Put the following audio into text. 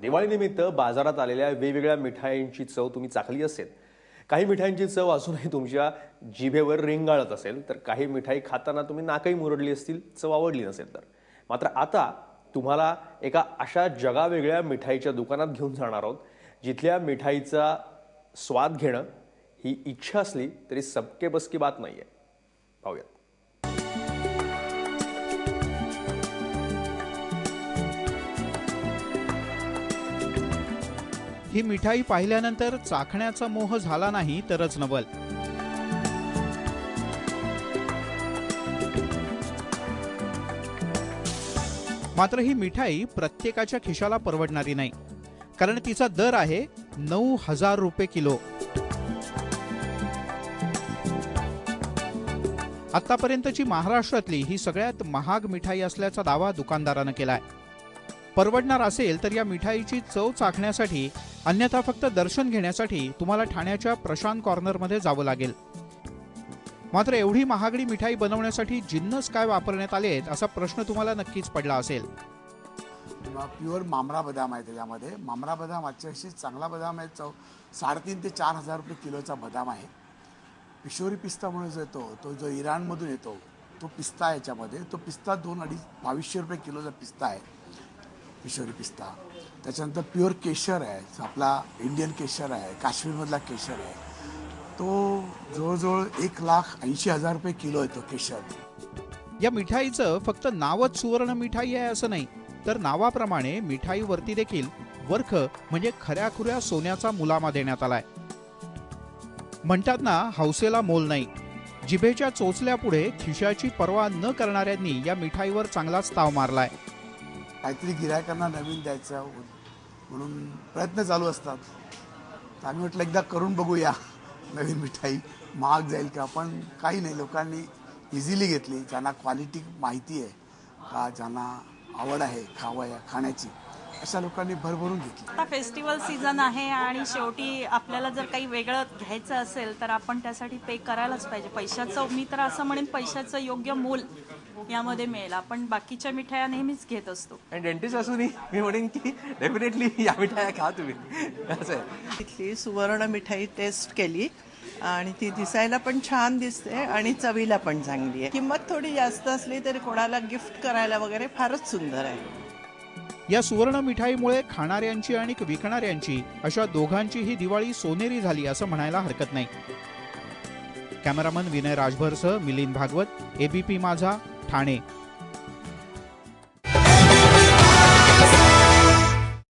दिवाळीनिमित्त बाजारात आलेल्या वेगवेगळ्या मिठाईंची चव तुम्ही चाखली असेल। काही मिठाईंची चव अजूनही तुमच्या जिभेवर रेंगाळत असेल, तर काही मिठाई खाताना तुम्ही नाकही मुरडली असतील, चव आवडली नसेल तर। मात्र आता तुम्हाला एका अशा जगावेगळ्या मिठाईच्या दुकानात घेऊन जाणार आहोत, जिथल्या मिठाईचा स्वाद घेणं ही इच्छा असली तरी सबके बस की बात नाहीये। पाहूया। ही मिठाई पाहिल्यानंतर चाखण्याचा मोह झाला नाही तरच नवल। मात्र ही मिठाई प्रत्येकाच्या खिशाला परवडणारी नाही, कारण तिचा दर आहे 9,000 रुपये किलो। आतापर्यंतची महाराष्ट्रातली ही सगळ्यात महाग मिठाई असल्याचा दावा दुकानदारानं केलाय। परवडणार असेल तर या मिठाईची चव चाखण्यासाठी, अन्यथा फक्त दर्शन घेण्यासाठी तुम्हाला ठाण्याच्या प्रशांत कॉर्नरमध्ये जावं लागेल। मात्र एवढी महागडी मिठाई बनवण्यासाठी जिन्नस काय वापरण्यात आलेत असा प्रश्न तुम्हाला नक्कीच पडला असेल। प्युअर मामरा बदाम आहे त्याच्यामध्ये। मामरा बदाम अतिशय चांगला बदाम आहे। 3,500 ते 4,000 रुपये किलोचा बदाम आहे। पिशोरी पिस्ता म्हणून जो येतो, तो जो इराणमधून येतो, तो पिस्ता आहे याच्यामध्ये। तो पिस्ता 2,500 रुपये किलोचा पिस्ता आहे, पिशोरी पिस्ता। त्याच्यानंतर प्युअर केशर आहे, आपला इंडियन केशर आहे, काश्मीरमधला केशर आहे। तो जवळजवळ 1,80,000 रुपये किलो येतो केशर। या मिठाईचं फक्त नावच सुवर्ण मिठाई आहे असं नाही, तर नावाप्रमाणे मिठाईवरती देखील वर्ख म्हणजे खऱ्याखुऱ्या सोन्याचा मुलामा देण्यात आलाय। म्हणतात ना, हौसेला मोल नाही। जिभेच्या चोचल्यापुढे खिशाची पर्वा न करणाऱ्यांनी या मिठाईवर चांगलाच ताव मारलाय। काहीतरी गिरायकांना नवीन द्यायचं म्हणून प्रयत्न चालू असतात। तर आम्ही म्हटलं एकदा करून बघूया, नवीन मिठाई महाग जाईल का, पण काही नाही, लोकांनी इझिली घेतली। ज्यांना क्वालिटी माहिती आहे का, ज्यांना आवड आहे खाण्याची, अशा लोकांनी भरभरून घेतली। आता फेस्टिवल सीझन आहे आणि शेवटी आपल्याला जर काही वेगळं घ्यायचं असेल तर आपण त्यासाठी पे करायलाच पाहिजे। पैशाचं, मी तर असं म्हणेन, पैशाचं योग्य मोल यामध्ये मिळेल। आपण बाकीच्या मिठाया नेहमीच घेत असतो। आणि डेंटिस्ट असूनही मी म्हणेन की डेफिनेटली या मिठाया खा तुम्ही, असं आहे। इथली सुवर्ण मिठाई टेस्ट केली आणि ती दिसायला पण छान दिसते आणि चवीला पण चांगली आहे। किंमत थोडी जास्त असली तरी कोणाला गिफ्ट करायला वगैरे फारच सुंदर आहे। या सुवर्ण मिठाईमुळे खाणाऱ्यांची आणि विकणाऱ्यांची अशा दोघांचीही दिवाळी सोनेरी झाली असं म्हणायला हरकत नाही। कॅमेरामन विनय राजभरसह मिलिंद भागवत, ABP माझा, ठाणे।